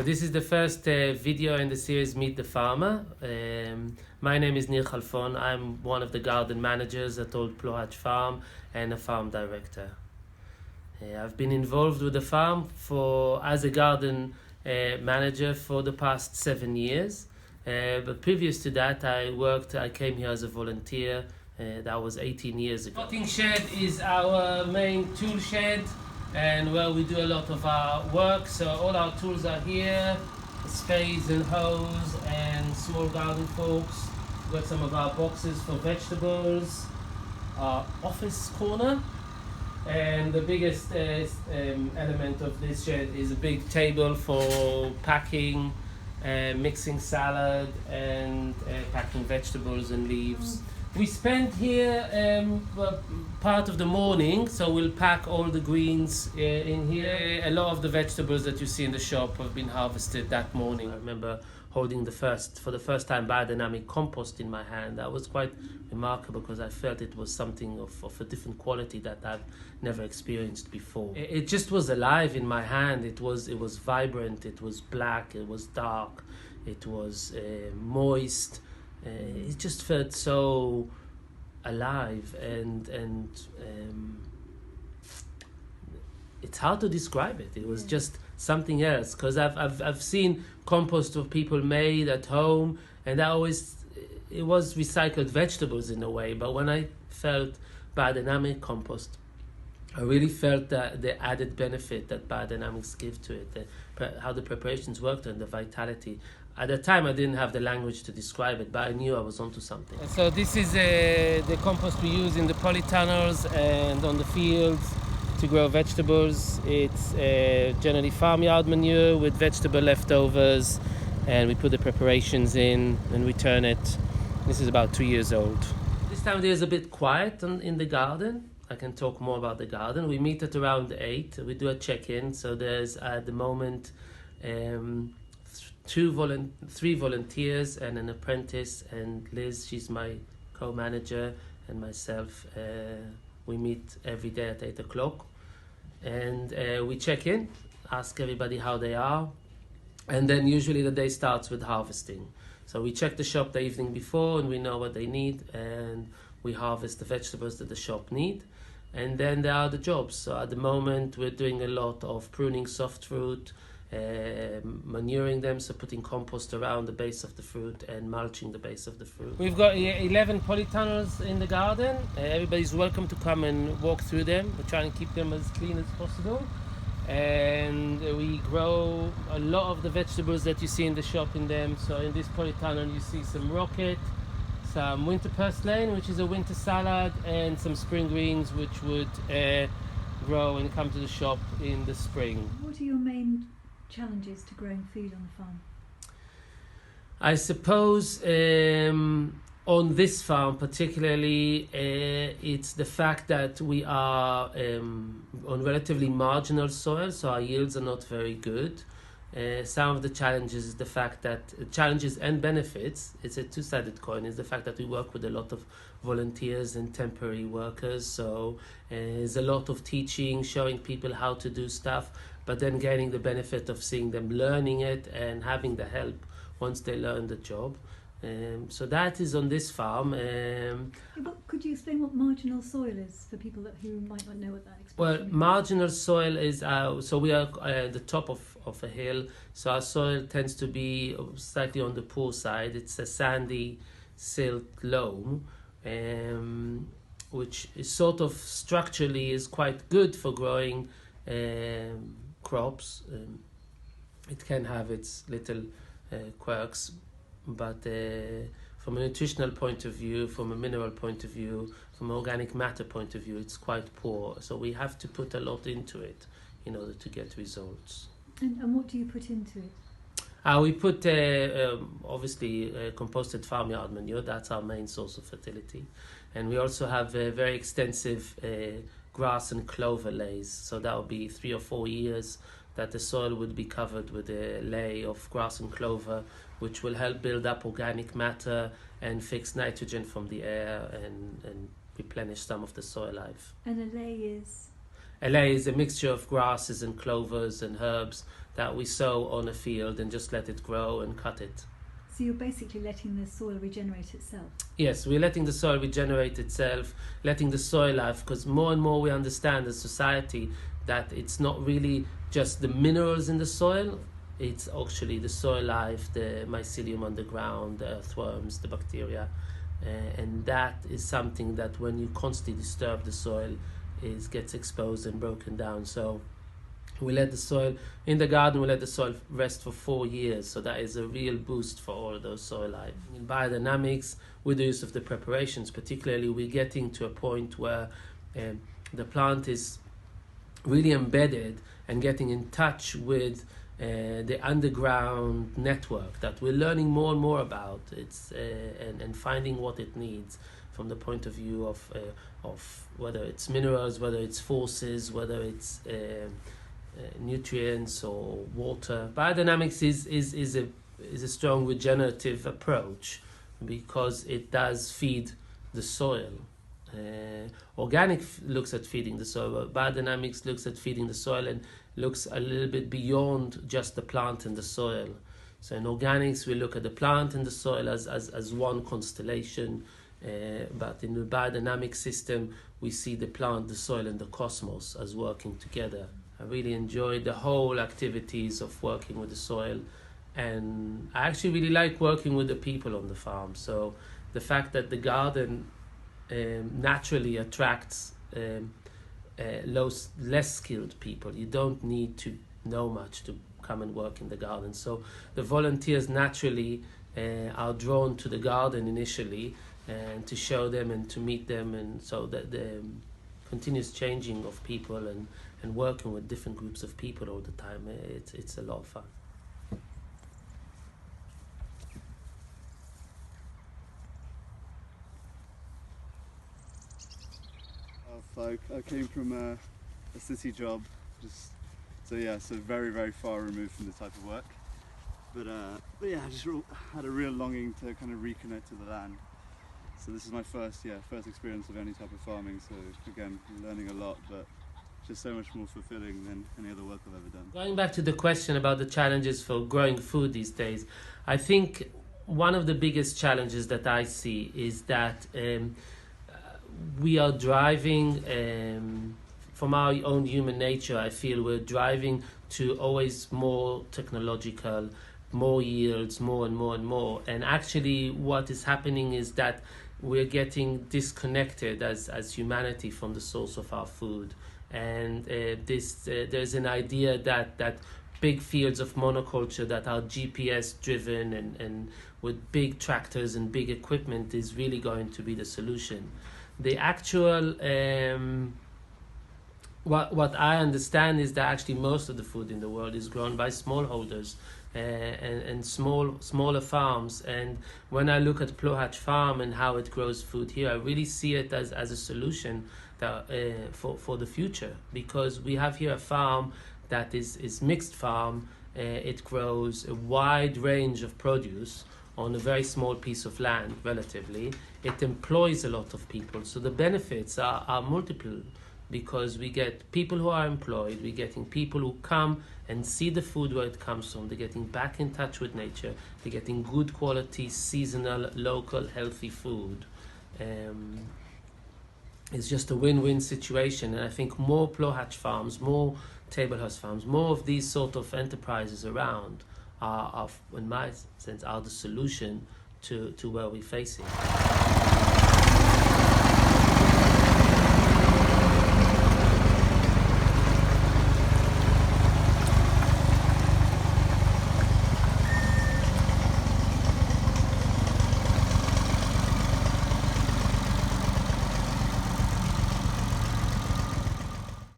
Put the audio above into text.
This is the first video in the series Meet the Farmer. My name is Nir Halfon. I'm one of the garden managers at old Plaw Hatch Farm and a farm director. I've been involved with the farm as a garden manager for the past 7 years. But previous to that, I came here as a volunteer. That was 18 years ago. Potting shed is our main tool shed, and where we do a lot of our work. So all our tools are here, spades and hoes and small garden forks. We've got some of our boxes for vegetables, our office corner, and the biggest element of this shed is a big table for packing, mixing salad and packing vegetables and leaves. We spend here part of the morning, so we'll pack all the greens in here. A lot of the vegetables that you see in the shop have been harvested that morning. I remember holding for the first time biodynamic compost in my hand. That was quite remarkable because I felt it was something of a different quality that I've never experienced before. It just was alive in my hand. It was vibrant, it was black, it was dark, it was moist. It just felt so alive, and it's hard to describe it. It was just something else, because I've seen compost of people made at home, and it was recycled vegetables in a way. But when I felt biodynamic compost, I really felt that the added benefit that biodynamics give to it, how the preparations worked and the vitality. At the time, I didn't have the language to describe it, but I knew I was onto something. So this is the compost we use in the polytunnels and on the fields to grow vegetables. It's generally farmyard manure with vegetable leftovers, and we put the preparations in and we turn it. This is about 2 years old. This time of the year is a bit quiet in the garden. I can talk more about the garden. We meet at around 8. We do a check-in. So there's at the moment 3 volunteers and an apprentice, and Liz, she's my co-manager, and myself. We meet every day at 8 o'clock, and we check in, ask everybody how they are, and then usually the day starts with harvesting. So we check the shop the evening before, and we know what they need, and we harvest the vegetables that the shop need. And then there are the jobs. So at the moment we're doing a lot of pruning soft fruit, manuring them, so putting compost around the base of the fruit and mulching the base of the fruit. We've got 11 polytunnels in the garden. Everybody's welcome to come and walk through them. We're trying to keep them as clean as possible. And we grow a lot of the vegetables that you see in the shop in them. So in this polytunnel you see some rocket, some winter purslane, which is a winter salad, and some spring greens, which would grow and come to the shop in the spring. What are your main challenges to growing food on the farm? I suppose on this farm particularly, it's the fact that we are on relatively marginal soil, so our yields are not very good. Some of the challenges is the fact that challenges and benefits, it's a two-sided coin, is the fact that we work with a lot of volunteers and temporary workers. So there's a lot of teaching, showing people how to do stuff, but then gaining the benefit of seeing them learning it and having the help once they learn the job. So that is on this farm. Could you explain what marginal soil is for people who might not know what that expression Well, is? marginal soil is, so we are at the top of a hill, so our soil tends to be slightly on the poor side. It's a sandy silt loam, which is sort of structurally is quite good for growing crops. It can have its little quirks, but from a nutritional point of view, from a mineral point of view, from an organic matter point of view, it's quite poor. So we have to put a lot into it in order to get results. And what do you put into it? We put obviously composted farmyard manure. That's our main source of fertility, and we also have very extensive grass and clover lays. So that will be 3 or 4 years that the soil would be covered with a lay of grass and clover, which will help build up organic matter and fix nitrogen from the air and replenish some of the soil life. And a lay is? A lay is a mixture of grasses and clovers and herbs that we sow on a field and just let it grow and cut it. So you're basically letting the soil regenerate itself. Yes, we're letting the soil regenerate itself, letting the soil life, because more and more we understand as society that it's not really just the minerals in the soil, it's actually the soil life, the mycelium underground, the earthworms, the bacteria. And that is something that when you constantly disturb the soil, gets exposed and broken down. So we let the soil, in the garden, we let the soil rest for 4 years. So that is a real boost for all those soil life. In biodynamics, with the use of the preparations, particularly, we're getting to a point where the plant is really embedded and getting in touch with the underground network that we're learning more and more about. And finding what it needs from the point of view of whether it's minerals, whether it's forces, whether it's nutrients or water. Biodynamics is a strong regenerative approach because it does feed the soil. Organic looks at feeding the soil, but biodynamics looks at feeding the soil and looks a little bit beyond just the plant and the soil. So in organics, we look at the plant and the soil as one constellation, but in the biodynamic system, we see the plant, the soil, and the cosmos as working together. I really enjoyed the whole activities of working with the soil, and I actually really like working with the people on the farm. So the fact that the garden naturally attracts less skilled people. You don't need to know much to come and work in the garden. So the volunteers naturally are drawn to the garden initially, and to show them and to meet them, and so that the continuous changing of people and working with different groups of people all the time, it's a lot of fun. I came from a city job, so very, very far removed from this type of work. But yeah, I just had a real longing to kind of reconnect to the land. So this is my first experience of any type of farming. So again, learning a lot, but just so much more fulfilling than any other work I've ever done. Going back to the question about the challenges for growing food these days, I think one of the biggest challenges that I see is that we are driving, from our own human nature, I feel we're driving to always more technological, more yields, more and more and more. And actually what is happening is that we're getting disconnected as humanity from the source of our food. And there's an idea that big fields of monoculture that are GPS driven and with big tractors and big equipment is really going to be the solution. The actual what I understand is that actually most of the food in the world is grown by smallholders and smaller farms. And when I look at Plaw Hatch Farm and how it grows food here, I really see it as a solution that, for the future, because we have here a farm that is mixed farm. It grows a wide range of produce on a very small piece of land, relatively. It employs a lot of people, so the benefits are multiple, because we get people who are employed, we're getting people who come and see the food where it comes from, they're getting back in touch with nature, they're getting good quality, seasonal, local, healthy food. It's just a win-win situation, and I think more Plaw Hatch farms, more Tablehurst farms, more of these sort of enterprises around are, in my sense, are the solution to where we're facing.